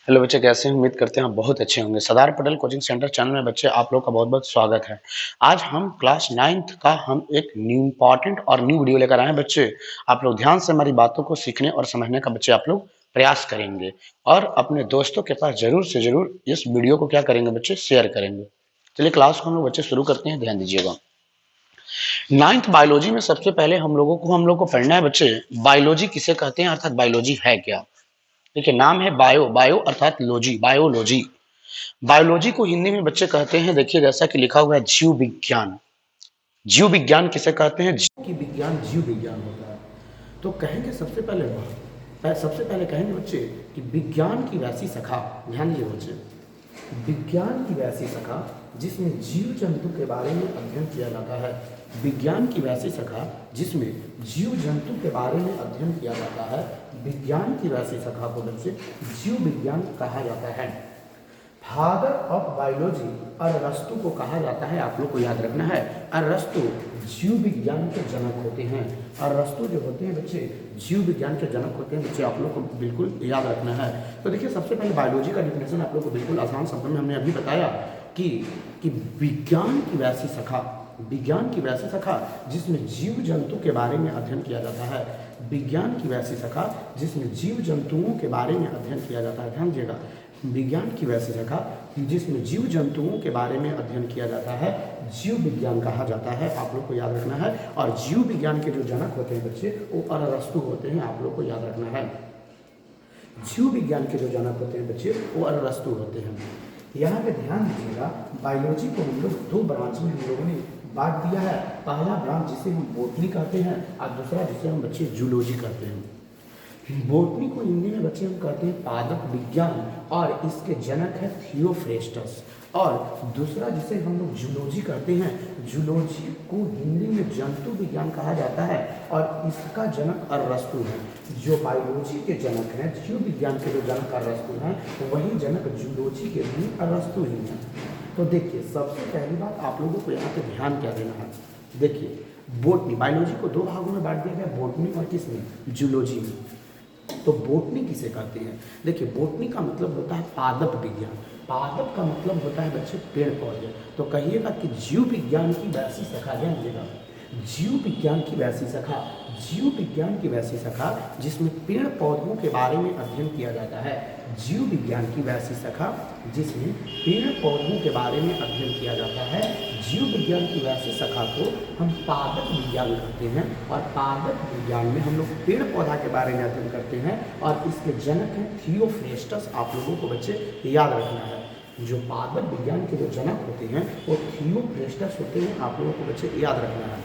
Hello बच्चे, कैसे हैं? उम्मीद करते हैं आप बहुत अच्छे होंगे। Sardar Patel coaching centre channel में बच्चे आप लोग का बहुत-बहुत स्वागत है। आज हम क्लास 9th का हम एक न्यू इम्पोर्टेंट और न्यू वीडियो लेकर आए हैं बच्चे। आप लोग ध्यान से हमारी बातों को सीखने और समझने का बच्चे आप लोग प्रयास करेंगे और अपने दोस्तों के पास ज़रूर से ज़रूर इस वीडियो को क्या करेंगे बच्चे, शेयर करेंगे। चलिए क्लास को हम लोग बच्चे शुरू करते हैं, ध्यान दीजिएगा। 9th बायोलॉजी में सबसे पहले हम लोग को पढ़ना है बच्चे, बायोलॉजी किसे कहते हैं अर्थात बायोलॉजी है क्या? देखिए नाम है बायो, बायो अर्थात लॉजी, बायोलॉजी। बायोलॉजी को हिंदी में बच्चे कहते हैं, देखिए जैसा कि लिखा हुआ है, जीव विज्ञान। जीव विज्ञान किसे कहते हैं? जीव की विज्ञान जीव विज्ञान होता है। तो कहेंगे सबसे पहले कहेंगे बच्चे कि विज्ञान की वैसी शाखा, ध्यान दीजिए बच्चे, विज्ञान की वैसी शाखा जिसमें जीव जंतु के बारे में अध्ययन किया जाता है। विज्ञान की वैसी शाखा जिसमें जीव जंतु के बारे में अध्ययन किया जाता है। विज्ञान की वैसी शाखा को बच्चे जीव विज्ञान कहा जाता है। फादर ऑफ बायोलॉजी अरस्तु को कहा जाता है। आप लोग को याद रखना है, अरस्तु जीव विज्ञान के जनक होते हैं। अरस्तु जो होते हैं बच्चे जीव विज्ञान के जनक होते हैं बच्चे, आप लोग को बिल्कुल याद रखना है। तो देखिए सबसे पहले बायोलॉजी का डिफिनेशन आप लोग को बिल्कुल आसान शब्दों में हमने अभी बताया कि विज्ञान की वैसी शाखा, विज्ञान की वैसी शाखा जिसमें जीव जंतु के बारे में अध्ययन किया जाता है। विज्ञान की वैसी शाखा जिसमें जीव जंतुओं के बारे में अध्ययन किया जाता है। ध्यान दीजिएगा, विज्ञान की वैसी शाखा जिसमें जीव जंतुओं के बारे में अध्ययन किया जाता है, जीव विज्ञान कहा जाता है। आप लोग को याद रखना है। और जीव विज्ञान के जो जनक होते हैं बच्चे वो अरस्तु होते हैं। आप लोग को याद रखना है, जीव विज्ञान के जो जनक होते हैं बच्चे वो अरस्तु होते हैं। यहाँ पे ध्यान दीजिएगा, बायोलॉजी को हम लोग दो ब्रांच में हम लोगों ने बांट दिया है। पहला ब्रांच जिसे हम बोटनी कहते हैं और दूसरा जिसे हम बच्चे जूलॉजी कहते हैं। बोटनी को हिंदी में बच्चे हम कहते हैं पादप विज्ञान और इसके जनक है थियोफ्रेस्टस। और दूसरा जिसे हम लोग जूलॉजी कहते हैं, जूलॉजी को हिंदी में जंतु विज्ञान कहा जाता है और इसका जनक अरस्तु है। जो बायोलॉजी के जनक हैं, जीव विज्ञान के जो जनक अरस्तु हैं, वही जनक जूलॉजी के भी अरस्तु ही हैं। तो देखिए सबसे पहली बात आप लोगों को यहाँ पे ध्यान क्या देना है। देखिए बोटनी, बायोलॉजी को दो भागों में बांट दिया गया, बोटनी और किसमें, जूलॉजी में। तो बोटनी किसे कहते हैं? देखिए बोटनी का मतलब होता है पादप विज्ञान। पादप का मतलब होता है बच्चे पेड़ पौधे। तो कहिएगा कि जीव विज्ञान की वैसी शाखा, ध्यान दीजिएगा, जीव विज्ञान की वैसी शाखा, जीव विज्ञान की वैसी शाखा जिसमें पेड़ पौधों के बारे में अध्ययन किया जाता है। जीव विज्ञान की वैसी शाखा जिसमें पेड़ पौधों के बारे में अध्ययन किया जाता है। जीव विज्ञान की वैसी शाखा को हम पादप विज्ञान कहते हैं और पादप विज्ञान में हम लोग पेड़ पौधा के बारे में अध्ययन करते हैं और इसके जनक हैं थियोफ्रेस्टस। आप लोगों को बच्चे याद रखना है, जो पादप विज्ञान के जो जनक होते हैं वो थियोफ्रेस्टस होते हैं। आप लोगों को बच्चे याद रखना है।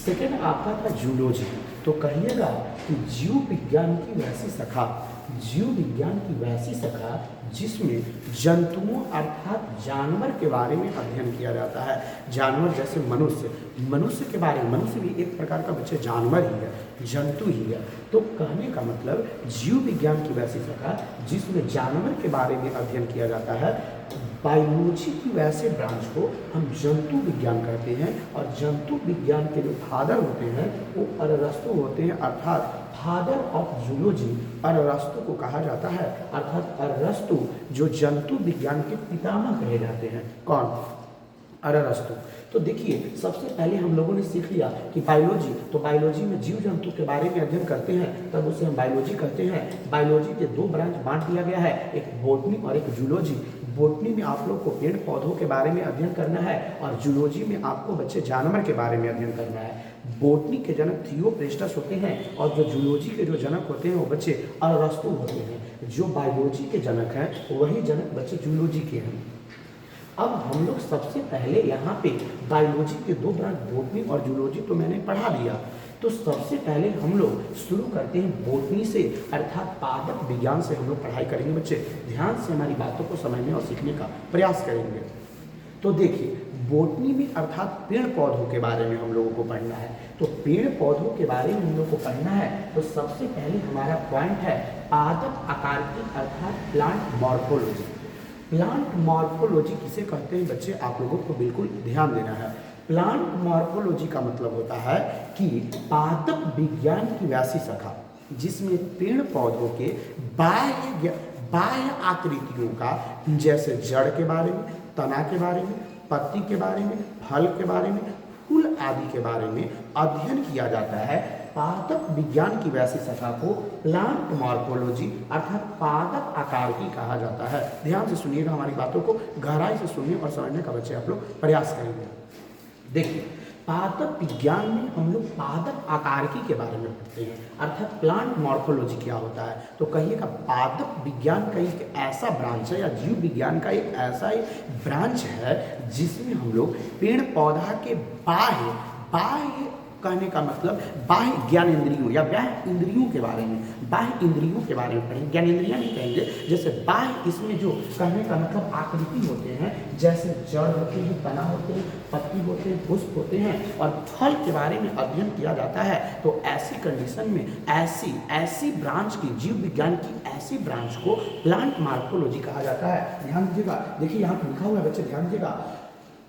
सेकेंड आपका था जूलॉजी। तो कहिएगा कि जीव विज्ञान की वैसी शाखा, जीव विज्ञान की वैसी शाखा जिसमें जंतुओं अर्थात जानवर के बारे में अध्ययन किया जाता है। जानवर जैसे मनुष्य, मनुष्य के बारे में, मनुष्य भी एक प्रकार का बच्चे जानवर ही है, जंतु ही है। तो कहने का मतलब जीव विज्ञान की वैसी शाखा जिसमें जानवर के बारे में अध्ययन किया जाता है। बायोलॉजी की वैसे ब्रांच को हम जंतु विज्ञान कहते हैं और जंतु विज्ञान के जो फादर होते हैं वो अरस्तु होते हैं, अर्थात फादर ऑफ जूलॉजी अरस्तु को कहा जाता है। अर्थात अरस्तु जो जंतु विज्ञान के पितामह कहे जाते हैं। कौन? अरस्तु। तो देखिए सबसे पहले हम लोगों ने सीख लिया कि बायोलॉजी, तो बायोलॉजी में जीव जंतु के बारे में अध्ययन करते हैं तब उसे हम बायोलॉजी कहते हैं। बायोलॉजी के दो ब्रांच बांट दिया गया है, एक बोटनी और एक जूलॉजी। बोटनी में आप लोग को पेड़ पौधों के बारे में अध्ययन करना है और जूलॉजी में आपको बच्चे जानवर के बारे में अध्ययन करना है। बोटनी के जनक थियोफ्रेस्टस होते हैं और जो जूलॉजी के जो जनक होते हैं वो बच्चे अरस्तु होते हैं। जो बायोलॉजी के जनक हैं वही जनक बच्चे जूलॉजी के हैं। अब हम लोग सबसे पहले यहाँ पे बायोलॉजी के दो ब्रांच बोटनी और जूलॉजी तो मैंने पढ़ा दिया। तो सबसे पहले हम लोग शुरू करते हैं बोटनी से, अर्थात पादप विज्ञान से हम लोग पढ़ाई करेंगे। बच्चे ध्यान से हमारी बातों को समझने और सीखने का प्रयास करेंगे। तो देखिए बोटनी में अर्थात पेड़ पौधों के बारे में हम लोगों को पढ़ना है। तो पेड़ पौधों के बारे में हम लोग को पढ़ना है तो सबसे पहले हमारा पॉइंट है पादप आकार की अर्थात प्लांट मॉर्फोलॉजी। प्लांट मॉर्फोलॉजी किसे कहते हैं बच्चे, आप लोगों को बिल्कुल ध्यान देना है। प्लांट मॉर्फोलॉजी का मतलब होता है कि पादप विज्ञान की वैसी शाखा जिसमें पेड़ पौधों के बाह्य आकृतियों का, जैसे जड़ के बारे में, तना के बारे में, पत्ती के बारे में, फल के बारे में, फूल आदि के बारे में अध्ययन किया जाता है। पादप विज्ञान की वैसी शाखा को प्लांट मॉर्फोलॉजी अर्थात पादप आकार की कहा जाता है। ध्यान से सुनिएगा, हमारी बातों को गहराई से सुनिए और समझने का बच्चे आप लोग प्रयास करेंगे। देखिए, पादप विज्ञान में हम लोग पादप आकारकी के बारे में पढ़ते हैं, अर्थात प्लांट मॉर्फोलॉजी क्या होता है। तो कहिएगा, पादप विज्ञान का एक ऐसा ब्रांच है या जीव विज्ञान का एक ऐसा ब्रांच है जिसमें हम लोग पेड़ पौधा के बाह्य कहने का मतलब बाह्य ज्ञानेंद्रियों या बाह्य इंद्रियों के बारे में, बाह्य इंद्रियों के बारे में पढ़ेंगे। ज्ञानेंद्रियां नहीं कहेंगे, जैसे बाह्य, इसमें जो कहने का मतलब आकृति होते हैं, जैसे जड़ होते हैं, तना होते हैं, पत्ती होते हैं, पुष्प होते हैं और फल के बारे में अध्ययन किया जाता है। तो ऐसी कंडीशन में ऐसी ब्रांच की, जीव विज्ञान की ऐसी ब्रांच को प्लांट मॉर्फोलॉजी कहा जाता है। ध्यान दीजिएगा, देखिए यहाँ पर लिखा हुआ है बच्चे, ध्यान दीजिएगा,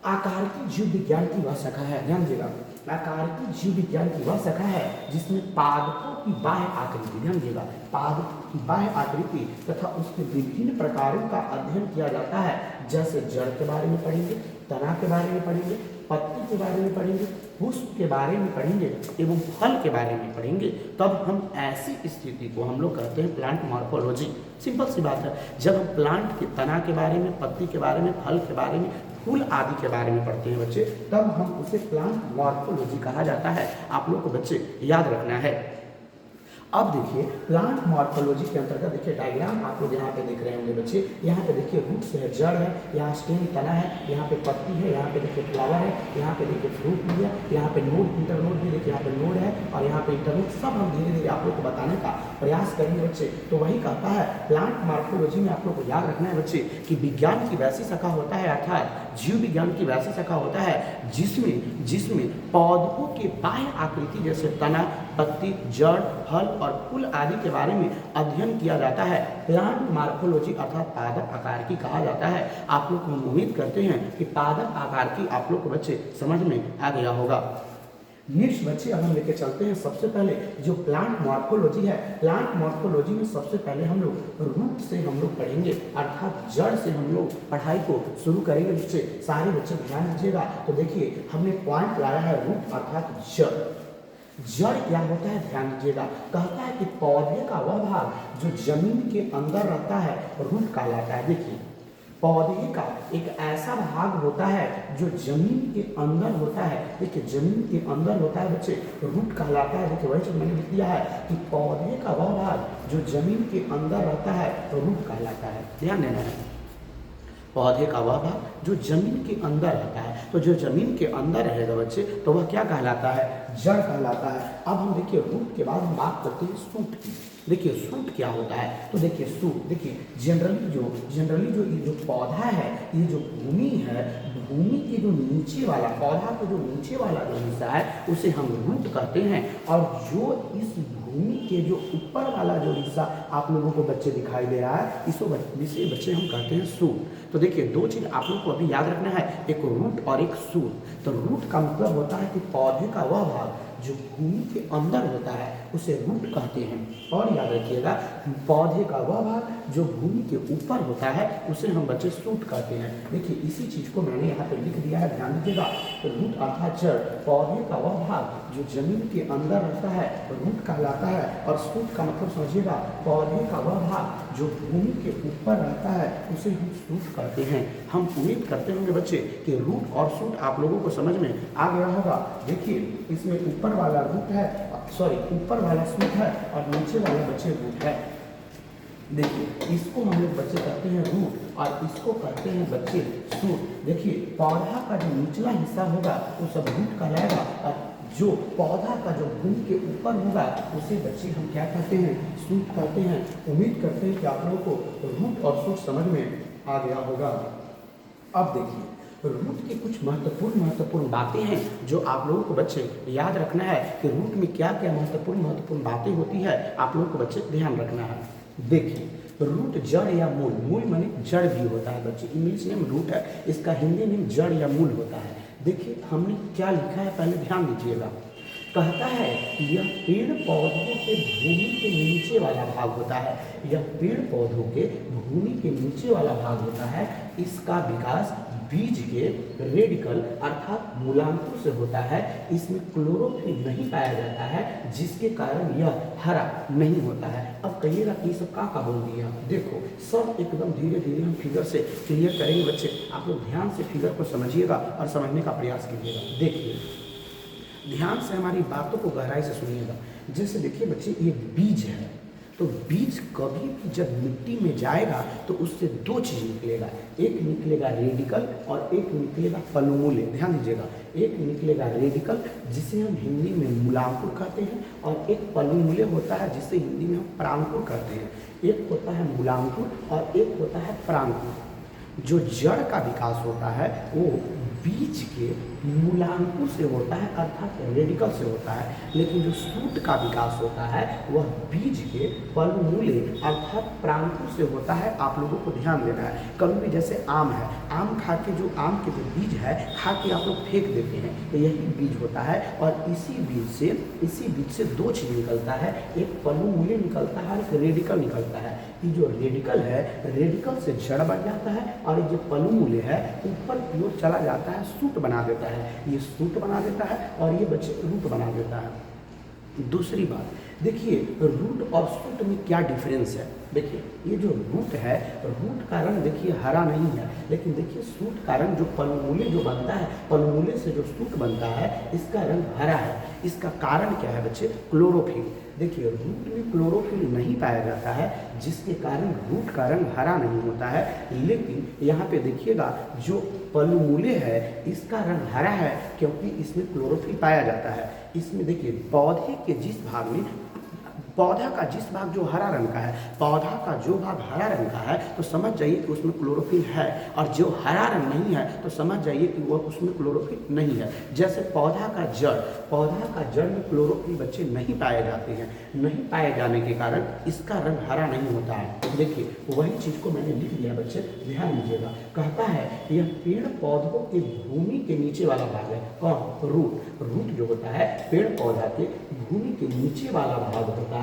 आकार की जीव विज्ञान की वह शाखा है। ध्यान दीजिएगा, आकार की जीव विज्ञान की वह शाखा है जिसमें पादपों की बाह्य आकृति, ध्यान दीजिएगा, पादपों की बाह्य आकृति तथा उसके विभिन्न प्रकारों का अध्ययन किया जाता है। जैसे जड़ के बारे में पढ़ेंगे, तना के बारे में पढ़ेंगे, पत्ती के बारे में पढ़ेंगे, पुष्प के बारे में पढ़ेंगे एवं फल के बारे में पढ़ेंगे। तब हम ऐसी स्थिति को हम लोग कहते हैं प्लांट मॉर्फोलॉजी। सिंपल सी बात है, जब हम प्लांट के तना के बारे में, पत्ती के बारे में, फल के बारे में, फूल आदि के बारे में पढ़ते हैं बच्चे, तब हम उसे प्लांट मॉर्फोलॉजी कहा जाता है। आप लोग को बच्चे याद रखना है। अब देखिए, प्लांट मॉर्फोलॉजी के अंतर्गत देखिए डायग्राम आप लोग यहाँ पे देख रहे होंगे बच्चे। यहाँ पे देखिए रूट से है, जड़ है, यहाँ स्टेम तना है, यहाँ पे पत्ती है, यहाँ पे देखिए फ्लावर है, यहाँ पे देखिए फ्रूट भी है, यहाँ पे नोड, इंटरनोड भी देखिए, यहाँ पे नोड है और यहाँ पे इंटरनोड। सब हम धीरे धीरे आप लोग को बताने का प्रयास करेंगे बच्चे। तो वही कहता है, प्लांट मॉर्फोलॉजी में आप लोग को याद रखना है बच्चे कि विज्ञान की वैसी शाखा होता है, अर्थात जीव विज्ञान की वैसी शाखा होता है जिसमें पौधों के बाह्य आकृति जैसे तना, पत्ती, जड़, फल और फूल आदि के बारे में अध्ययन किया जाता है। प्लांट मॉर्फोलॉजी अर्थात पादप आकार की कहा जाता है। आप लोग हम उम्मीद करते हैं कि पादप आकार की आप लोग को बच्चे समझ में आ गया होगा। नेक्स्ट बच्चे अब हम लेके चलते हैं सबसे पहले जो प्लांट मॉर्फोलॉजी है। प्लांट मॉर्फोलॉजी में सबसे पहले हम लोग रूट से हम लोग पढ़ेंगे, अर्थात जड़ से हम लोग पढ़ाई को शुरू करेंगे बच्चे। सारे बच्चे ध्यान दीजिएगा। तो देखिए, हमने पॉइंट लाया है रूट अर्थात जड़। जड़ क्या होता है, ध्यान दीजिएगा। कहता है कि पौधे का वह भाग जो जमीन के अंदर रहता है रूट कहलाता है। देखिए, पौधे का एक ऐसा भाग होता है जो जमीन के अंदर होता है। देखिए, जमीन के अंदर होता है बच्चे, रूट कहलाता है। देखिए, वही चीज मैंने लिख दिया है कि पौधे का वह भाग जो जमीन के अंदर रहता है रूट कहलाता है। ध्यान देना है, पौधे का वह भाग जो जमीन के अंदर रहता है। तो जो जमीन के अंदर रहेगा बच्चे, तो वह क्या कहलाता है, जड़ कहलाता है। अब हम देखिए रूट के बाद हम बात करते हैं सूट की। देखिए सूट क्या होता है, तो देखिए सूट, देखिए जनरली जो ये जो पौधा है, ये जो भूमि है, भूमि के जो नीचे वाला, पौधा का जो नीचे वाला जो हिस्सा है उसे हम रूट कहते हैं। और जो इस भूमि के जो ऊपर वाला जो हिस्सा आप लोगों को बच्चे दिखाई दे रहा है, इसे बच्चे हम कहते हैं सूट। तो देखिए, दो चीज आप लोग को अभी याद रखना है, एक रूट और एक सूट। तो रूट का मतलब होता है कि पौधे का वह भाग जो भूमि के अंदर होता है उसे रूट कहते हैं। और याद रखिएगा, पौधे का वह भाग जो भूमि के ऊपर होता है उसे हम बच्चे सूट कहते हैं। देखिए, इसी चीज को मैंने यहाँ पे लिख दिया है, ध्यान दीजिएगा। रूट अर्थात जड़, पौधे का वह भाग जो जमीन के अंदर रहता है रूट कहलाता है। और सूट का मतलब समझिएगा, पौधे का वह भाग जो भूमि के ऊपर रहता है उसे हम सूट कहते हैं। हम उम्मीद करते होंगे बच्चे कि रूट और सूट आप लोगों को समझ में आ गया होगा। देखिए, इसमें ऊपर वाला रूट है, सॉरी ऊपर वाला सूट है और नीचे वाला बच्चे रूट है। देखिए, इसको हम लोग बच्चे कहते हैं रूट और इसको कहते हैं बच्चे सूट। देखिए, पौधा का जो निचला हिस्सा होगा वो सब रूट कहलाएगा और जो पौधा का जो भूमि के ऊपर होगा उसे बच्चे हम क्या कहते हैं, सूट कहते हैं। उम्मीद करते हैं कि आप लोगों को रूट और सूट समझ में आ गया होगा। अब देखिए, रूट की कुछ महत्वपूर्ण बातें हैं जो आप लोगों को बच्चे याद रखना है कि रूट में क्या क्या महत्वपूर्ण बातें होती है, आप लोगों को बच्चे ध्यान रखना है। देखिए, रूट जड़ या मूल माने जड़ भी होता है बच्चे, इंग्लिश नेम रूट है, इसका हिंदी नेम जड़ या मूल होता है। देखिए, हमने क्या लिखा है पहले ध्यान दीजिएगा कहता है यह पेड़ पौधों के भूमि के नीचे वाला भाग होता है, यह पेड़ पौधों के भूमि के नीचे वाला भाग होता है। इसका विकास बीज के रेडिकल अर्थात मूलांकुर से होता है। इसमें क्लोरोफिल नहीं पाया जाता है, जिसके कारण यह हरा नहीं होता है। अब कहिएगा कि ये सब का बोल दिया, देखो सब एकदम धीरे धीरे हम फिगर से क्लियर करेंगे बच्चे। आप लोग ध्यान से फिगर को समझिएगा और समझने का प्रयास कीजिएगा। देखिए ध्यान से हमारी बातों को गहराई से सुनिएगा। जैसे देखिए बच्चे, ये बीज है, तो बीज कभी भी जब मिट्टी में जाएगा तो उससे दो चीज निकलेगा, एक निकलेगा रेडिकल और एक निकलेगा पलमूले। ध्यान दीजिएगा, एक निकलेगा रेडिकल जिसे हम हिंदी में मूलांकुर कहते हैं, और एक पलमूले होता है जिसे हिंदी में हम प्रांकुर कहते हैं। एक होता है मूलांकुर और एक होता है प्रांकुर। जो जड़ का विकास होता है वो बीज के मूलांकुर से होता है अर्थात रेडिकल से होता है, लेकिन जो शूट का विकास होता है वह बीज के पलमूले अर्थात प्रांकुर से होता है। आप लोगों को ध्यान देना है। कभी भी जैसे आम है, आम खा के जो आम के जो बीज है खा के आप लोग फेंक देते हैं, तो यही बीज होता है। और इसी बीज से दो चीज निकलता है, एक पलमूले निकलता है और एक रेडिकल निकलता है। ये जो रेडिकल है, रेडिकल से जड़ बन जाता है, और ये जो पलमूले है ऊपर की ओर चला जाता है, सूट बना देता है। ये सूट बना देता है और ये बच्चे रूट बना देता है। दूसरी बात देखिए, रूट और सूट में क्या डिफरेंस है। देखिए ये जो रूट है, रूट का रंग देखिए हरा नहीं है, लेकिन देखिए सूट का रंग जो पलमूले जो बनता है, पलमूले से जो सूट बनता है इसका रंग हरा है। इसका कारण क्या है बच्चे? क्लोरोफिल। देखिए रूट में क्लोरोफिल नहीं पाया जाता है, जिसके कारण रूट का रंग हरा नहीं होता है। लेकिन यहाँ पे देखिएगा जो पलमूले है इसका रंग हरा है, क्योंकि इसमें क्लोरोफिल पाया जाता है। इसमें देखिए पौधे के जिस भाग में, पौधा का जिस भाग जो हरा रंग का है, पौधा का जो भाग हरा रंग का है तो समझ जाइए कि उसमें क्लोरोफिल है, और जो हरा रंग नहीं है तो समझ जाइए कि वह उसमें क्लोरोफिल नहीं है। जैसे पौधा का जड़ में क्लोरोफिल बच्चे नहीं पाए जाते हैं, नहीं पाए जाने के कारण इसका रंग हरा नहीं होता है। देखिए वही चीज को मैंने लिख दिया बच्चे, ध्यान दीजिएगा। कहता है यह पेड़ पौधों के भूमि के नीचे वाला भाग है। कौन? रूट। रूट जो होता है पेड़ पौधा के भूमि के नीचे वाला भाग होता है।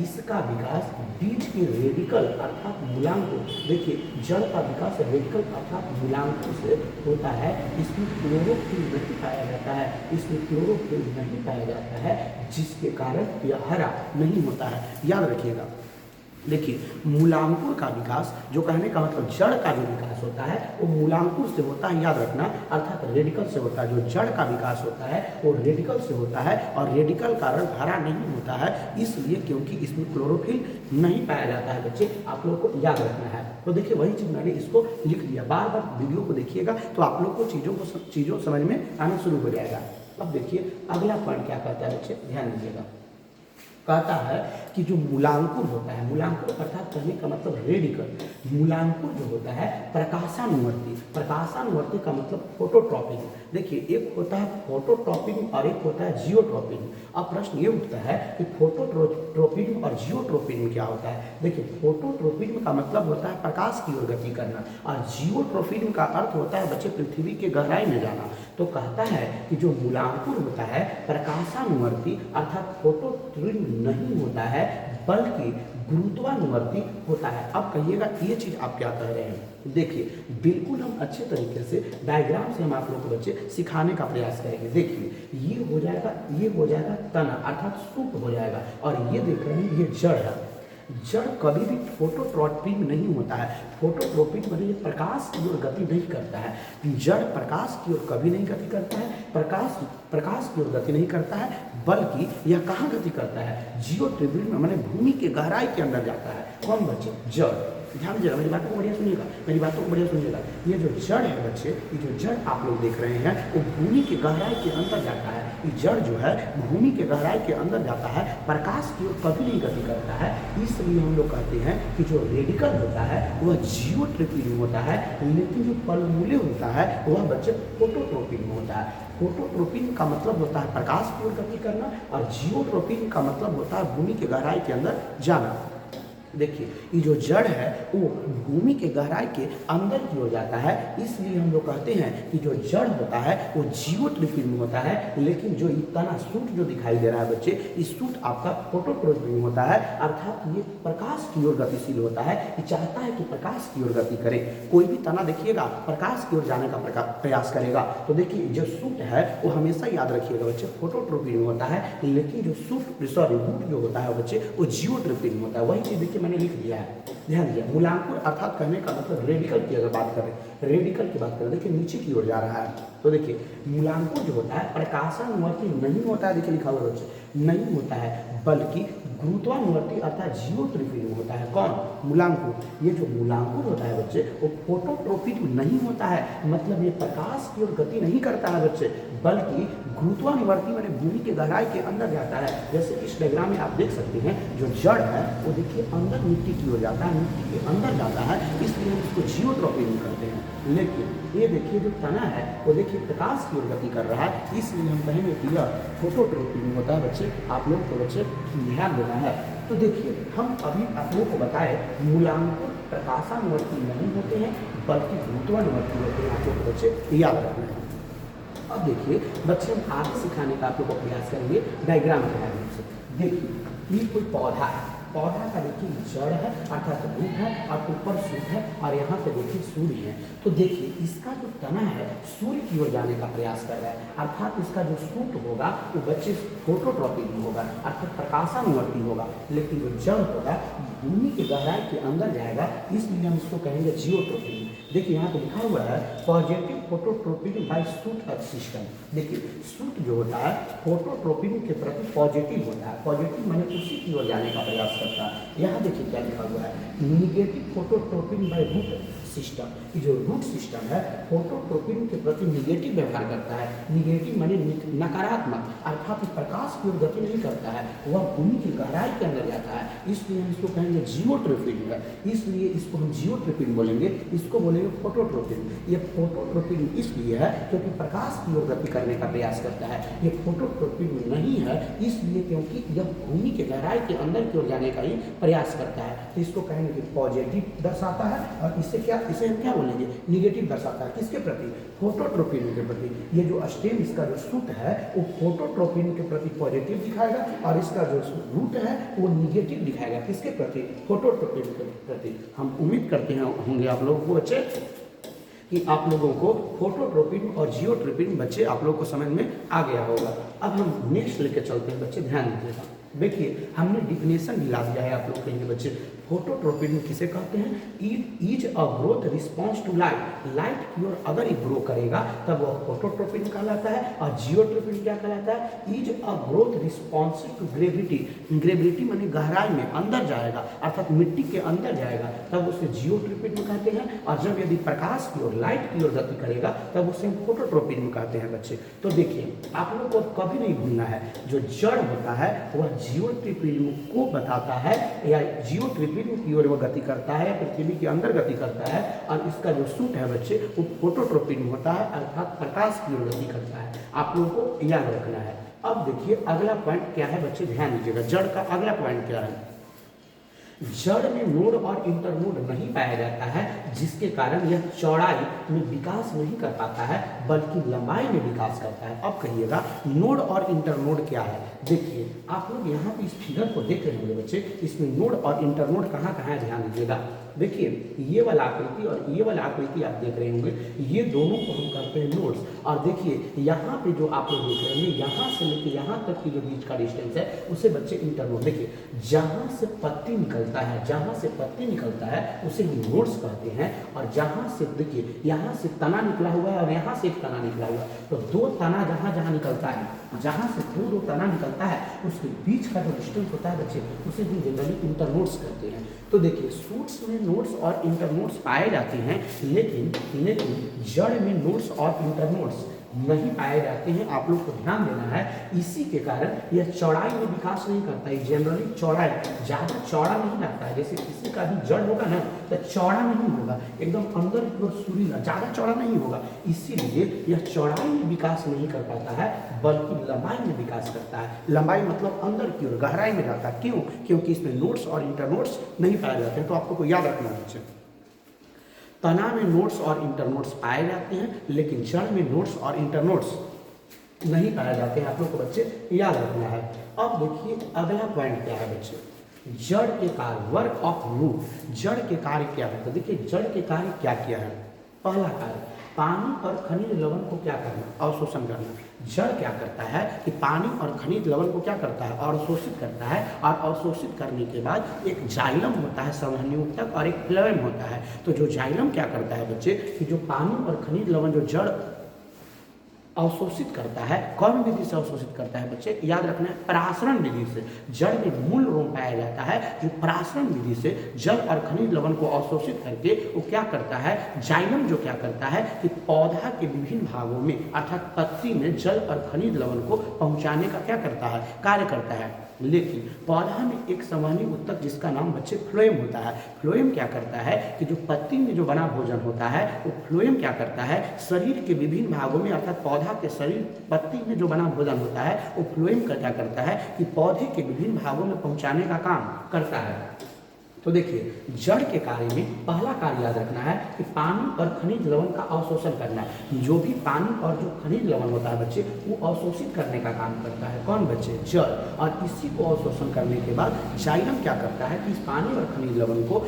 इसका विकास बीज के रेडिकल अर्थात मूलांकुर, देखिए जड़ का विकास रेडिकल अर्थात मूलांकुर से होता है। इसमें क्लोरोफिल नहीं पाया जाता है, इसमें क्लोरोफिल नहीं पाया जाता है, जिसके कारण यह हरा नहीं होता है। याद रखिएगा। देखिए मूलांकुर का विकास, जो कहने का मतलब जड़ का जो विकास होता है वो मूलांकुर से होता है, याद रखना, अर्थात रेडिकल से होता है। जो जड़ का विकास होता है वो रेडिकल से होता है, और रेडिकल का रंग हरा नहीं होता है, इसलिए क्योंकि इसमें क्लोरोफिल नहीं पाया जाता है। बच्चे आप लोग को याद रखना है। तो देखिए वही चीज़ मैंने इसको लिख दिया। बार बार वीडियो को देखिएगा तो आप लोग को चीज़ों समझ में आना शुरू हो जाएगा। अब देखिए अगला पॉइंट क्या कहता है बच्चे, ध्यान दीजिएगा। कहता है कि जो मूलांकुर होता है, मूलांकुर अर्थात कहने का मतलब रेडिकल, मूलांकुर जो होता है प्रकाशानुवर्ती, प्रकाशानुवर्ती का मतलब फोटोट्रॉपिंग। देखिए एक होता है फोटोट्रॉपिंग और एक होता है जियोट्रॉपिंग। अब प्रश्न ये उठता है कि फोटोट्रॉपिंग और जियोट्रॉपिंग में क्या होता है। देखिए फोटोट्रॉपिंग का मतलब होता है प्रकाश की ओर गति करना, और जियोट्रॉपिंग का अर्थ होता है बच्चे पृथ्वी के गहराई में जाना। तो कहता है कि जो मूलांकुर होता है प्रकाशानुवर्ती अर्थात फोटोट्रॉपिंग नहीं होता है, बल्कि गुरुत्वानुवर्ती होता है। अब कहिएगा ये चीज आप क्या कह रहे हैं। देखिए बिल्कुल हम अच्छे तरीके से डायग्राम से हम आप लोगों को बच्चे सिखाने का प्रयास करेंगे। देखिए ये हो जाएगा तना अर्थात सूप हो जाएगा, और ये देख रहे हैं ये जड़ है। जड़ कभी भी फोटोट्रॉपिक नहीं होता है। फोटोट्रॉपिक मतलब प्रकाश की ओर गति नहीं करता है। जड़ प्रकाश की ओर कभी नहीं गति करता है, प्रकाश की ओर गति नहीं करता है, बल्कि यह कहाँ गति करता है? जियोट्रॉपिक में, माने भूमि के गहराई के अंदर जाता है। कौन बच्चे? जड़। ध्यान दीजिएगा, मेरी बातों को बढ़िया सुनिएगा, मेरी बातों को बढ़िया सुनिएगा। ये जो जड़ है बच्चे, ये जो जड़ आप लोग देख रहे हैं वो भूमि के गहराई के अंदर जाता है। ये जड़ जो है भूमि के गहराई के अंदर जाता है, प्रकाश की ओर कभी नहीं गति करता है। इसलिए हम लोग कहते हैं कि जो रेडिकल होता है वह जियोट्रॉपिक में होता है, लेकिन जो पलमूले होता है वह बच्चे फोटोट्रॉपिक में होता है। फोटोट्रॉपिक का मतलब होता है प्रकाश की ओर गति करना, और जियोट्रॉपिक का मतलब होता है भूमि के गहराई के अंदर जाना। देखिए ये जो जड़ है वो भूमि के गहराई के अंदर की ओर जाता है, इसलिए हम लोग कहते हैं कि जो जड़ होता है वो जियोट्रॉपिक में होता है। लेकिन जो ये तना सूट जो दिखाई दे रहा है बच्चे, इस सूट आपका फोटोट्रॉपिक में होता है, अर्थात ये प्रकाश की ओर गतिशील होता है, ये चाहता है कि प्रकाश की ओर गति करे। कोई भी तना देखिएगा प्रकाश की ओर जाने का प्रयास करेगा। तो देखिए जो सूट है वो हमेशा याद रखिएगा बच्चे फोटोट्रॉपिक में होता है, लेकिन जो रूट जो होता है बच्चे वो जियोट्रॉपिक में होता है। वही चीज देखिए मैंने लिख दिया है, ध्यान दीजिए। मूलांकुर अर्थात कहने का मतलब रेडिकल की अगर बात करें, रेडिकल की बात करें, देखिए नीचे की ओर जा रहा है। तो देखिए मूलांकुर जो होता है प्रकाशानुवर्ती नहीं होता है, देखिए लिखा हुआ बच्चे, नहीं होता है, बल्कि गुरुत्वानुवर्ती अर्थात जियोट्रॉपिक में होता है। कौन? मूलांकुर। ये जो मूलांकुर होता है बच्चे वो फोटोट्रॉपिक नहीं होता है, मतलब ये प्रकाश की ओर गति नहीं करता है बच्चे, बल्कि गुरुत्वानुवर्ती माने भूमि के गहराई के अंदर जाता है। जैसे इस डायग्राम में आप देख सकते हैं जो जड़ है वो देखिए अंदर मिट्टी की ओर जाता है, मिट्टी के अंदर जाता है, इसलिए हम इसको जियोट्रॉपिक करते हैं। लेकिन ये देखिए जो तना है वो देखिए प्रकाश की ओर गति कर रहा है, इसलिए हम कहेंगे कि यह फोटोट्रॉपिक में होता है बच्चे। आप लोग को बच्चे ध्यान देना है। तो देखिए हम अभी आप लोगों को बताए मूलांकुर प्रकाशानुवर्ती नहीं होते हैं बल्कि गुरुत्वानुवर्ती होते हैं। आप लोग को बच्चे याद रखना है। अब देखिए बच्चे हम आगे सिखाने का आप लोग को प्रयास करेंगे डायग्राम के माध्यम से। देखिए ये कोई पौधा है, पौधा का देखिए जड़ है अर्थात रूट है और ऊपर सूट है और यहाँ पे देखिए सूर्य है। तो देखिए इसका जो तना है सूर्य की ओर जाने का प्रयास कर रहा है, अर्थात इसका जो सूट होगा वो बच्चे फोटोट्रॉपिक में होगा अर्थात प्रकाशानुवर्ती होगा। लेकिन जो जड़ होगा भूमि के गहराई के अंदर जाएगा, इसलिए हम इसको कहेंगे जियोट्रॉपिक। देखिए यहाँ पे लिखा हुआ है पॉजिटिव फोटोट्रॉपिक बाय सूट अर्थ सिस्टम। देखिए सूट जो होता है फोटोट्रॉपिक के प्रति पॉजिटिव होता है, पॉजिटिव माने उसी की ओर जाने का प्रयास करता है। यहाँ देखिए क्या लिखा हुआ है negative phototropic by root system. ये जो रूट सिस्टम है फोटोट्रॉपिक के प्रति निगेटिव व्यवहार करता है। निगेटिव माने नकारात्मक, अर्थात प्रकाश की ओर गति नहीं करता है, वह भूमि की गहराई के अंदर जाता है, इसलिए हम इसको कहेंगे जियोट्रॉपिक है। इसलिए इसको हम जियोट्रॉपिक बोलेंगे, इसको बोलेंगे फोटोट्रॉपिक। ये फोटोट्रॉपिक इसलिए है क्योंकि प्रकाश की ओर गति करने का प्रयास करता है। ये फोटोट्रॉपिक नहीं है इसलिए क्योंकि यह भूमि के गहराई के अंदर की ओर जाने का ही प्रयास करता है। तो इसको कहेंगे कि पॉजिटिव दर्शाता है और इसे हम क्या बोलेंगे निगेटिव दर्शाता है। किसके प्रति? फोटोट्रॉपिक के प्रति। ये जो स्टेम इसका जो सूट है वो फोटोट्रॉपिक के प्रति पॉजिटिव दिखाएगा और इसका जो रूट है वो निगेटिव दिखाएगा। किसके प्रति? फोटोट्रॉपिक के प्रति। हम उम्मीद करते हैं होंगे आप लोगों को बच्चे कि आप लोगों को फोटोट्रॉपिक और जियोट्रॉपिक बच्चे आप लोगों को समझ में आ गया होगा। अब हम नेक्स्ट लेके चलते हैं बच्चे, ध्यान दीजिएगा। देखिए हमने डिफिनेशन ला दिया है आप लोग के लिए बच्चे। फोटोट्रॉपिक किसे कहते हैं? Is a growth response to light. Light की ओर अगर ये ग्रो करेगा तब वह फोटोट्रॉपिक कहलाता है। और जियोट्रॉपिक क्या कहलाता है? Is a growth response to gravity. Gravity माने गहराई में अंदर जाएगा अर्थात मिट्टी के अंदर जाएगा तब उसे जियोट्रॉपिक में कहते हैं। और जब यदि प्रकाश की ओर लाइट की ओर गति करेगा तब उसे हम फोटोट्रॉपिक में कहते हैं बच्चे। तो देखिए आप लोग को कभी नहीं भूलना है जो जड़ होता है वह जियोट्रॉपिक को बताता है या जियोट्रॉपिक की ओर वह गति करता है, पृथ्वी के अंदर गति करता है। और इसका जो सूट है बच्चे वो फोटोट्रॉपिक में होता है अर्थात प्रकाश की ओर गति करता है। आप लोगों को याद रखना है। अब देखिए अगला पॉइंट क्या है बच्चे, ध्यान दीजिएगा। जड़ का अगला पॉइंट क्या है? जड़ में नोड और इंटरनोड नहीं पाया जाता है, जिसके कारण यह चौड़ाई में विकास नहीं कर पाता है बल्कि लंबाई में विकास करता है। अब कहिएगा नोड और इंटरनोड क्या है? देखिए आप लोग यहाँ पे इस फिगर को देख रहे होंगे बच्चे, इसमें नोड और इंटरनोड कहाँ कहाँ है ध्यान दीजिएगा। देखिए ये वाला आकृति और ये वाला आकृति आप देख रहे होंगे, ये दोनों को हम करते हैं नोड्स। और देखिए यहाँ पे जो आप लोग देख रहे हैं यहाँ से लेके यहाँ तक की जो बीच का डिस्टेंस है उसे बच्चे इंटरनोड। देखिए जहाँ से पत्ती निकलता है, जहाँ से पत्ती निकलता है उसे हम नोड्स कहते हैं। और जहाँ से देखिए यहाँ से तना निकला हुआ है और यहाँ से एक तना निकला हुआ है, तो दो तना जहाँ जहाँ निकलता है, जहाँ से दो तना निकलता है उसके बीच का जो डिस्टेंस होता है बच्चे उसे हम जनरली इंटरनोड्स कहते हैं। तो देखिए सूट्स में नोड्स और इंटरनोड्स पाए जाते हैं, लेकिन जड़ में नोड्स और इंटरनोड्स नहीं पाए जाते हैं। आप लोग को ध्यान देना है, इसी के कारण यह चौड़ाई में विकास नहीं करता है। जनरली चौड़ाई ज़्यादा चौड़ा नहीं रहता है। जैसे किसी का भी जड़ होगा ना तो चौड़ा नहीं होगा, एकदम अंदर की ओर सुरीला, ज़्यादा चौड़ा नहीं होगा। इसीलिए यह चौड़ाई में विकास नहीं कर पाता है, बल्कि लंबाई में विकास करता है। लंबाई मतलब अंदर की ओर गहराई में जाता है। क्यों? क्योंकि इसमें नोड्स और इंटरनोड्स नहीं पाए जाते हैं। तो आपको याद रखना है, तना में नोड्स और इंटरनोड्स पाए जाते हैं, लेकिन जड़ में नोड्स और इंटरनोड्स नहीं पाए जाते हैं। आप लोग को बच्चे याद रखना है। अब देखिए अगला पॉइंट क्या है बच्चे, जड़ के कार्य, वर्क ऑफ रूट। जड़ के कार्य क्या है? तो देखिए जड़ के कार्य क्या क्या है। पहला कार्य, पानी और खनिज लवण को क्या करना? अवशोषण करना। जड़ क्या करता है कि पानी और खनिज लवण को क्या करता है? अवशोषित करता है। और अवशोषित करने के बाद एक जाइलम होता है संवहनी ऊतक और एक फ्लोएम होता है। तो जो जाइलम क्या करता है बच्चे कि जो पानी और खनिज लवण जो जड़ अवशोषित करता है, कौन विधि से अवशोषित करता है बच्चे? याद रखना है, परासरण विधि से। जड़ में मूल रोम पाया जाता है जो परासरण विधि से जल और खनिज लवण को अवशोषित करके वो क्या करता है, जाइलम जो क्या करता है कि पौधा के विभिन्न भागों में अर्थात पत्ती में जल और खनिज लवण को पहुंचाने का क्या करता है, कार्य करता है। लेकिन पौधा में एक संवहनी ऊतक जिसका नाम बच्चे फ्लोएम होता है। फ्लोएम क्या करता है कि जो पत्ती में जो बना भोजन होता है वो फ्लोएम क्या करता है, शरीर के विभिन्न भागों में अर्थात पौधा के शरीर पत्ती में जो बना भोजन होता है वो फ्लोएम का क्या करता है कि पौधे के विभिन्न भागों में पहुंचाने का काम करता है। तो देखिए जड़ के कार्य में पहला कार्य याद रखना है कि पानी और खनिज लवण का अवशोषण करना है। जो भी पानी और जो खनिज लवण होता है बच्चे वो अवशोषित करने का काम करता है। कौन बच्चे? जड़। और इसी को अवशोषण करने के बाद जाइलम क्या करता है कि इस पानी और खनिज लवण को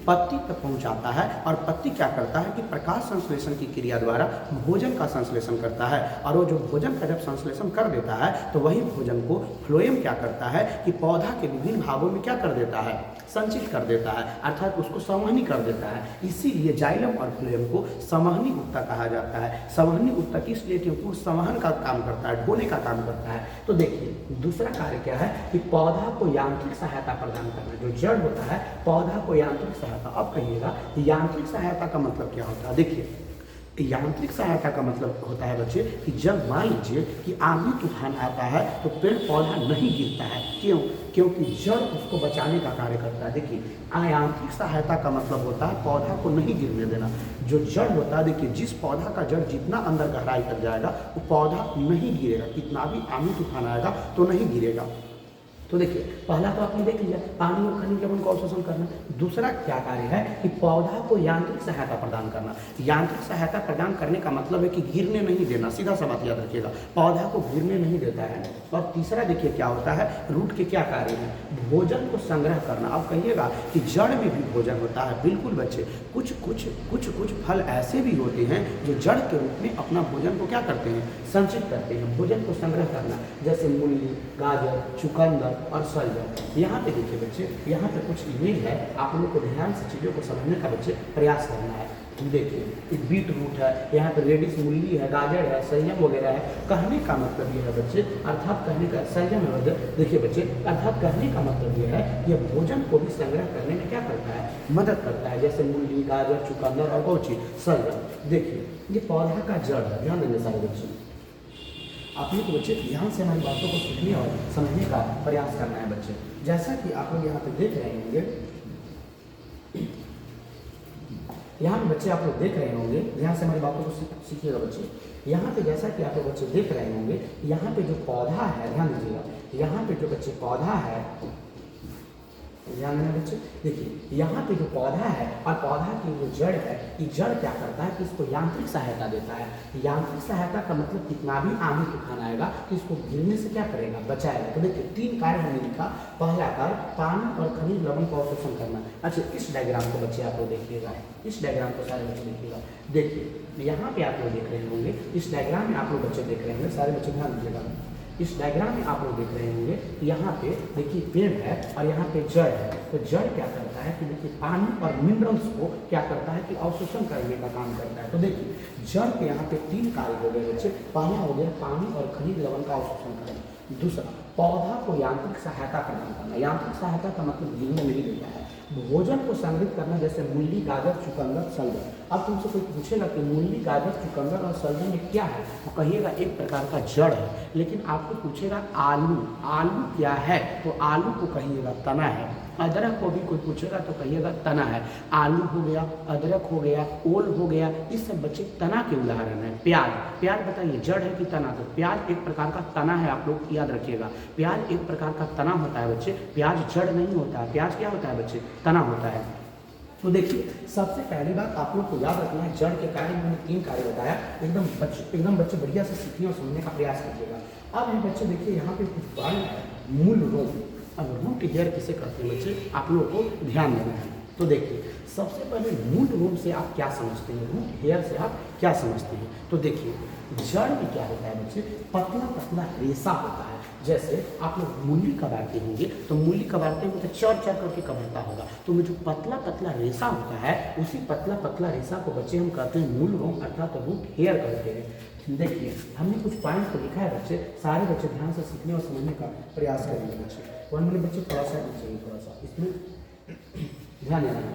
पत्ती तक पहुंचाता है। और पत्ती क्या करता है कि प्रकाश संश्लेषण की क्रिया द्वारा भोजन का संश्लेषण करता है। और वो जो भोजन का जब संश्लेषण कर देता है तो वही भोजन को फ्लोएम क्या करता है कि पौधा के विभिन्न भागों में क्या कर देता है, संचित कर देता है, अर्थात उसको संवहनी कर देता है। इसीलिए जाइलम और फ्लोएम को संवहनी ऊतक कहा जाता है। संवहनी ऊतक इसलिए क्योंकि वो संवहन का काम करता है, ढोने का काम करता है। तो देखिए दूसरा कार्य क्या है कि पौधा को यांत्रिक सहायता प्रदान करना। जो जड़ होता है पौधा को यांत्रिक सहायता। अब कहिएगा यांत्रिक सहायता का मतलब क्या होता है? देखिए यांत्रिक सहायता का मतलब होता है बच्चे कि जब मान लीजिए कि आंधी तूफान आता है तो पेड़ पौधा नहीं गिरता है। क्यों? क्योंकि जड़ उसको बचाने का कार्य करता है। देखिए यांत्रिक सहायता का मतलब होता है पौधा को नहीं गिरने देना। जो जड़ होता है, देखिए जिस पौधा का जड़ जितना अंदर गहराई तक जाएगा वो पौधा नहीं गिरेगा, कितना भी आंधी तूफान आएगा तो नहीं गिरेगा। तो देखिए पहला तो आपने देख लिया पानी और खनिज लवण को अवशोषण करना। दूसरा क्या कार्य है कि पौधा को यांत्रिक सहायता प्रदान करना। यांत्रिक सहायता प्रदान करने का मतलब है कि गिरने नहीं देना। सीधा सा बात याद रखिएगा, पौधा को गिरने नहीं देता है। और तीसरा देखिए क्या होता है, रूट के क्या कार्य हैं, भोजन को संग्रह करना। अब कहिएगा कि जड़ में भी भोजन होता है। बिल्कुल बच्चे, कुछ कुछ फल ऐसे भी होते हैं जो जड़ के रूप में अपना भोजन को क्या करते हैं, संचित करते हैं। भोजन को संग्रह करना जैसे मूली, गाजर, चुकंदर और सलजम। यहाँ पे देखिए बच्चे, यहाँ पे कुछ इमेज है, आप लोगों को ध्यान से चीज़ों को समझने का बच्चे प्रयास करना है। देखिए एक बीट रूट है, यहाँ पे रेडिश मूली है, गाजर है, सलजम वगैरह है। कहने का मतलब ये है बच्चे, अर्थात कहने का सलजम है, देखिए बच्चे अर्थात कहने का मतलब ये है कि भोजन को भी संग्रह करने में क्या करता है, मदद करता है। जैसे मूली, गाजर, चुकंदर और कौची सलजम। देखिए ये पौधा का जड़ है, ध्यान देंगे सारे बच्चे। आप लोग बच्चे ध्यान से हमारी बातों को सीखने और समझने का प्रयास करना है बच्चे। जैसा कि आप लोग यहाँ पे देख रहे होंगे, यहाँ पे बच्चे आप लोग देख रहे होंगे, ध्यान से हमारी बातों को सीखिएगा बच्चे। यहाँ पे जैसा कि आप लोग बच्चे देख रहे होंगे, यहाँ पे जो पौधा है, ध्यान दीजिएगा, यहाँ पे जो बच्चे पौधा है, ध्यान देना बच्चे। देखिए यहाँ पे जो पौधा है और पौधा की जो जड़ है, ये जड़ क्या करता है कि इसको यांत्रिक सहायता देता है। यांत्रिक सहायता का मतलब कितना भी आंधी तूफान आएगा तो इसको गिरने से क्या करेगा, बचाएगा। तो देखिए तीन कार्य हमने लिखा। पहला कार्य पानी और खनिज लवण का अवशोषण करना। अच्छा इस डायग्राम को बच्चे आप लोग देखिएगा, इस डायग्राम को सारे बच्चे देखिएगा। देखिए यहाँ पे आप लोग देख रहे होंगे, इस डायग्राम में आप लोग बच्चे देख रहे होंगे, सारे बच्चे ध्यान दीजिएगा। इस डायग्राम में आप लोग देख रहे होंगे, यहाँ पे देखिए पेड़ है और यहाँ पे जड़ है। तो जड़ क्या करता है कि देखिए पानी और मिनरल्स को क्या करता है कि अवशोषण करने का काम करता है। तो देखिए जड़ के यहाँ पे तीन कार्य हो गए बच्चे। पहला हो गया पानी और खनिज लवण का अवशोषण करना, दूसरा, पौधा को यांत्रिक सहायता प्रदान करना। यांत्रिक सहायता का मतलब गिनने नहीं देता है। भोजन को संग्रहित करना, जैसे मूली, गाजर, चुकंदर, सलजम। अब तुमसे कोई पूछेगा कि मूली, गाजर, चुकंदर और सलजम में क्या है, तो कहिएगा एक प्रकार का जड़ है। लेकिन आपको पूछेगा आलू, आलू क्या है, तो आलू को कहिएगा तना है। अदरक को भी कोई पूछेगा तो कहिएगा तना है। आलू हो गया, अदरक हो गया, ओल हो गया, इस सब बच्चे तना के उदाहरण है। प्याज, प्याज बताइए जड़ है कि तना, तो प्याज एक प्रकार का तना है, आप लोग याद रखिएगा। प्याज एक प्रकार का तना होता है बच्चे, प्याज जड़ नहीं होता है। प्याज क्या होता है बच्चे, तना होता है। तो देखिए, सबसे पहली बात आप लोग को याद रखना है, जड़ के कार्य मैंने 3 कार्य बताया। एकदम बच्चे बढ़िया से सीखने और समझने का प्रयास कीजिएगा। अब ये बच्चे देखिए यहाँ पे कुछ पॉइंट है, मूल रोग। अब रूट हेयर किसे कहते हैं बच्चे, आप लोगों को ध्यान देना है। तो देखिए, सबसे पहले मूल रोग से आप क्या समझते हैं, रूट हेयर से आप क्या समझते हैं। तो देखिए, जड़ में क्या होता है बच्चे, पतला पतला रेशा होता है। जैसे आप लोग मूली कबाड़ते होंगे, तो मूली कबाड़ते होंगे तो चर चर करके कबाड़ता होगा, तो वो जो पतला पतला रेशा होता है, उसी पतला पतला रेशा को बच्चे हम कहते हैं मूल रोग अर्थात रूट हेयर कहते हैं। देखिए, हमने कुछ पॉइंट को लिखा है बच्चे, सारे बच्चे ध्यान से सीखने और समझने का प्रयास करेंगे बच्चे। वन मिनट बच्चे, थोड़ा सा इसमें ध्यान देना है,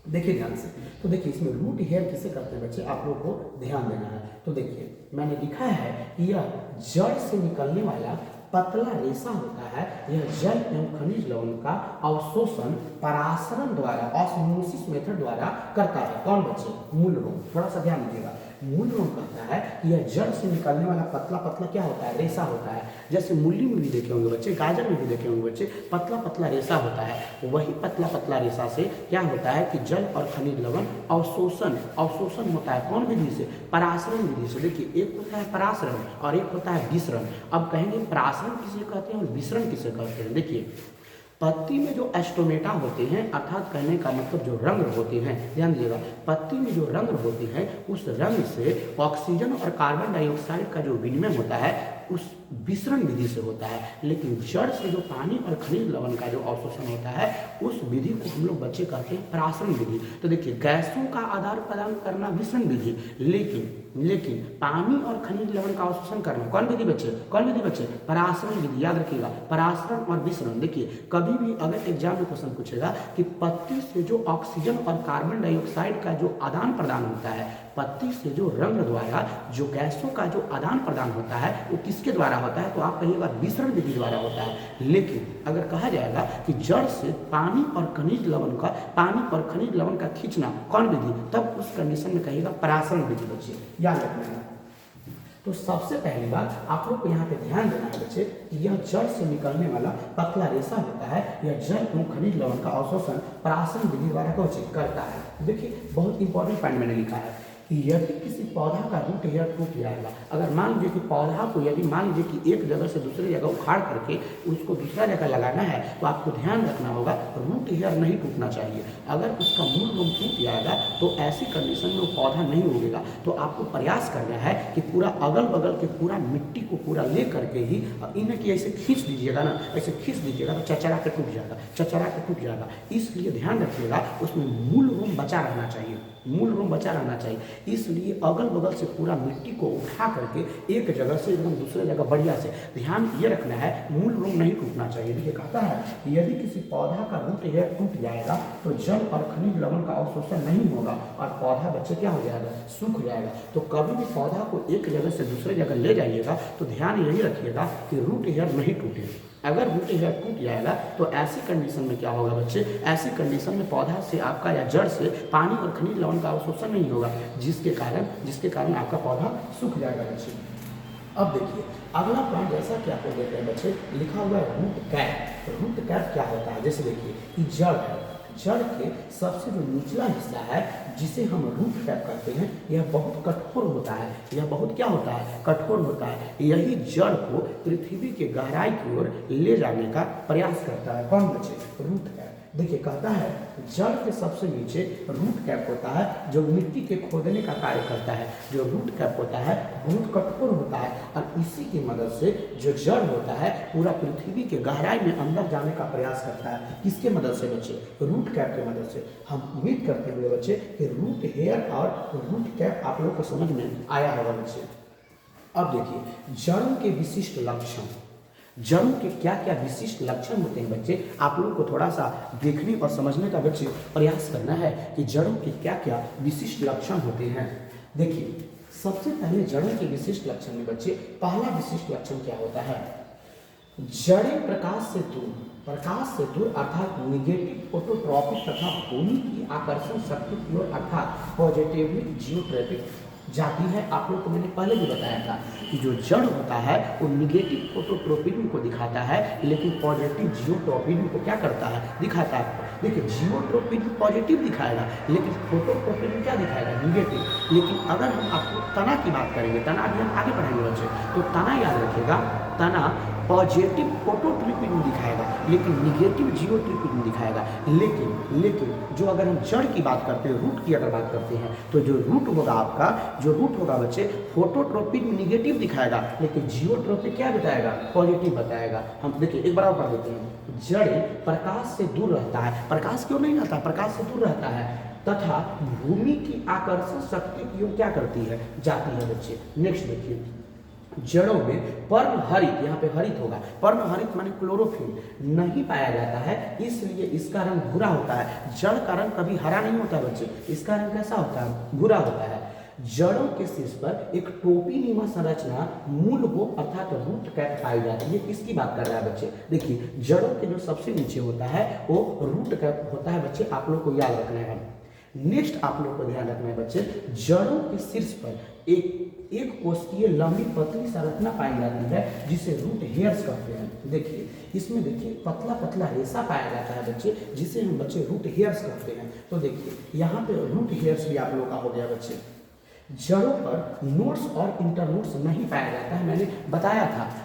देखिए ध्यान से। तो देखिए, इसमें रूट हेयर किसे कहते हैं बच्चे, आप लोग को ध्यान देना है। तो देखिए, मैंने लिखा है कि यह जड़ से निकलने वाला पतला रेशा होता है। यह जल एवं खनिज लवण का अवशोषण परासरण द्वारा, ऑस्मोसिस मेथड द्वारा करता है। कौन बच्चे, मूल रोग। थोड़ा सा ध्यान दीजिएगा, मूल रोग कहता है कि यह जड़ से निकलने वाला पतला पतला क्या होता है, रेशा होता है। जैसे मूली में भी देखे होंगे बच्चे, गाजर में भी देखे होंगे बच्चे, पतला पतला रेशा होता है। वही पतला पतला रेशा से क्या होता है कि जल और खनिज लवण अवशोषण होता है। कौन विधि से, परासरण विधि से। देखिए, एक होता है परासरण और एक होता है विसरण। अब कहेंगे परासरण किसे कहते हैं और विसरण किसे कहते हैं। देखिए, पत्ती में जो एस्टोमेटा होते हैं, अर्थात कहने का मतलब जो रंग होते हैं, ध्यान दीजिएगा, पत्ती में जो रंग होते हैं, उस रंग से ऑक्सीजन और कार्बन डाइऑक्साइड का जो विनिमय होता है, उस विसरण विधि से होता है। लेकिन जड़ से जो पानी और खनिज लवण का जो अवशोषण होता है, उस विधि को हम लोग बच्चे कहते हैं परासरण विधि। तो देखिए, गैसों का आदान प्रदान करना विसरण विधि, लेकिन पानी और खनिज लवण का अवशोषण करना कौन विधि बच्चे, कौन विधि बच्चे, परासरण विधि। याद रखिएगा, परासरण और विसरण। देखिए, कभी भी अगर एग्जाम में क्वेश्चन पूछेगा कि पत्ती से जो ऑक्सीजन और कार्बन डाइऑक्साइड का जो आदान प्रदान होता है, पत्ती से जो रंग द्वारा जो गैसों का जो आदान प्रदान होता है, वो किसके द्वारा होता है, तो आप कहिएगा विसरण विधि द्वारा होता है। लेकिन अगर कहा जाएगा कि जड़ से पानी और खनिज लवण का खींचना कौन विधि, तब उस कंडीशन में कहिएगा परासरण विधि बच्चे, याद रखना है। तो सबसे पहली बात आप लोग को यहाँ पे ध्यान देना है बच्चे कि यह जड़ से निकलने वाला पतला रेशा होता है। यह जल एवं खनिज लवण का अवशोषण परासरण विधि द्वारा करता है। देखिए, बहुत इंपॉर्टेंट पॉइंट मैंने लिखा है कि यदि किसी पौधा का रूट हेयर टूट जाएगा, अगर मान लीजिए कि पौधा को यदि मान लीजिए कि एक जगह से दूसरी जगह उखाड़ करके उसको दूसरा जगह लगाना है, तो आपको ध्यान रखना होगा रूट हेयर नहीं टूटना चाहिए। अगर उसका मूल रोग टूट जाएगा तो ऐसी कंडीशन में वो पौधा नहीं उगेगा। तो आपको प्रयास करना है कि पूरा अगल बगल के पूरा मिट्टी को पूरा ले करके ही इन्हें कि ऐसे खींच दीजिएगा ना, ऐसे खींच दीजिएगा तो चचरा के टूट जाएगा, चचरा के टूट जाएगा। इसलिए ध्यान रखिएगा, उसमें मूल रोग बचा रहना चाहिए, मूल रोग बचा रहना चाहिए। इसलिए अगल बगल से पूरा मिट्टी को उठा करके एक जगह से एकदम दूसरे जगह बढ़िया से ध्यान ये रखना है, मूल रोग नहीं टूटना चाहिए। देखिए, कहता है कि यदि किसी पौधा का रूट हेयर टूट जाएगा तो जल और खनिज लवण का अवशोषण नहीं होगा और पौधा बच्चे क्या हो जाएगा, सूख जाएगा। तो कभी भी पौधा को एक जगह से दूसरे जगह ले जाइएगा तो ध्यान यही रखिएगा कि रूट हेयर नहीं टूटे। अगर रूट हेयर टूट जाएगा तो ऐसी कंडीशन में क्या होगा बच्चे, ऐसी कंडीशन में पौधा से आपका या जड़ से पानी और खनिज लवण का अवशोषण नहीं होगा, जिसके कारण आपका पौधा सूख जाएगा बच्चे। अब देखिए, अगला पॉइंट जैसा कि आपको देख रहे हैं बच्चे, लिखा हुआ है रूट कैप। रूट कैप क्या होता है, जैसे देखिए कि जड़ है, जड़ के सबसे जो निचला हिस्सा है जिसे हम रूट कैप कहते हैं, यह बहुत कठोर होता है। यह बहुत क्या होता है, कठोर होता है। यही जड़ को पृथ्वी के गहराई की ओर ले जाने का प्रयास करता है। कौन बच्चे, रूट कैप। देखिए, कहता है जड़ के सबसे नीचे रूट कैप होता है जो मिट्टी के खोदने का कार्य करता है। जो रूट कैप होता है बहुत कठोर होता है और इसी की मदद से जो जड़ होता है पूरा पृथ्वी के गहराई में अंदर जाने का प्रयास करता है। किसके मदद से बच्चे, रूट कैप की मदद से। हम उम्मीद करते हुए बच्चे कि रूट हेयर और रूट कैप आप लोग को समझ में आया होगा बच्चे। अब देखिए, जड़ों के विशिष्ट लक्षण। जड़ों के क्या क्या विशिष्ट लक्षण होते हैं बच्चे, आप लोगों को थोड़ा सा देखने और समझने का बच्चे प्रयास करना है कि जड़ों के क्या क्या विशिष्ट लक्षण होते हैं। देखिए सबसे पहले जड़ों के विशिष्ट लक्षण में बच्चे पहला विशिष्ट लक्षण क्या होता है, जड़ें प्रकाश से दूर अर्थात निगेटिव फोटोट्रॉपिक तथा भूमि की आकर्षण शक्ति की ओर अर्थात पॉजिटिवली जियोट्रॉपिक जाती है। आप लोग को मैंने पहले भी बताया था कि जो जड़ होता है वो निगेटिव फोटोट्रोपिज्म को दिखाता है, लेकिन पॉजिटिव जियोट्रोपिज्म को क्या करता है, दिखाता है। देखिए जियोट्रोपिज्म पॉजिटिव दिखाएगा, लेकिन फोटोट्रोपिज्म क्या दिखाएगा, निगेटिव। लेकिन अगर हम आपको तना की बात करेंगे, तना अभी हम आगे पढ़ेंगे बच्चे, तो तना याद रखिएगा, तना पॉजिटिव फोटोट्रोपिज्म दिखाएगा लेकिन निगेटिव जियोट्रोपिज्म दिखाएगा। लेकिन जो अगर हम जड़ की बात करते हैं, रूट की अगर बात करते हैं, तो जो रूट होगा आपका, जो रूट होगा बच्चे, फोटोट्रोपिज्म निगेटिव दिखाएगा लेकिन जियोट्रोपिक क्या बताएगा, पॉजिटिव बताएगा। हम देखिए एक बार और पढ़ देते हैं, जड़ प्रकाश से दूर रहता है, प्रकाश क्यों नहीं रहता, प्रकाश से दूर रहता है, तथा भूमि की आकर्षण शक्ति की ओर क्या करती है, जाती है बच्चे। नेक्स्ट देखिए, जड़ों में पर्णहरित, यहाँ पे हरित होगा, पर्णहरित माने क्लोरोफिल नहीं पाया जाता है, इसलिए इसका रंग भूरा होता है। जड़ का रंग कभी हरा नहीं होता बच्चे, इसका रंग कैसा होता है, भूरा होता है। जड़ों के शीर्ष पर एक टोपी नीमा संरचना मूल को अर्थात रूट कैप पाई जाती है। ये किसकी बात कर रहा है बच्चे, देखिए जड़ों के जो सबसे नीचे होता है वो रूट कैप होता है बच्चे, आप लोग को याद रखना है। नेक्स्ट आप लोग को ध्यान रखना है बच्चे, जड़ों के शीर्ष पर एक कोष्ठीय लंबी पतली संरचना पाई जाती है जिसे रूट हेयर्स कहते हैं। देखिए इसमें देखिए पतला पतला रेशा पाया जाता है बच्चे, जिसे हम बच्चे रूट हेयर्स कहते हैं। तो देखिए यहाँ पे रूट हेयर्स भी आप लोग का हो गया बच्चे। जड़ों पर नोड्स और इंटरनोड्स नहीं पाया जाता है, मैंने बताया था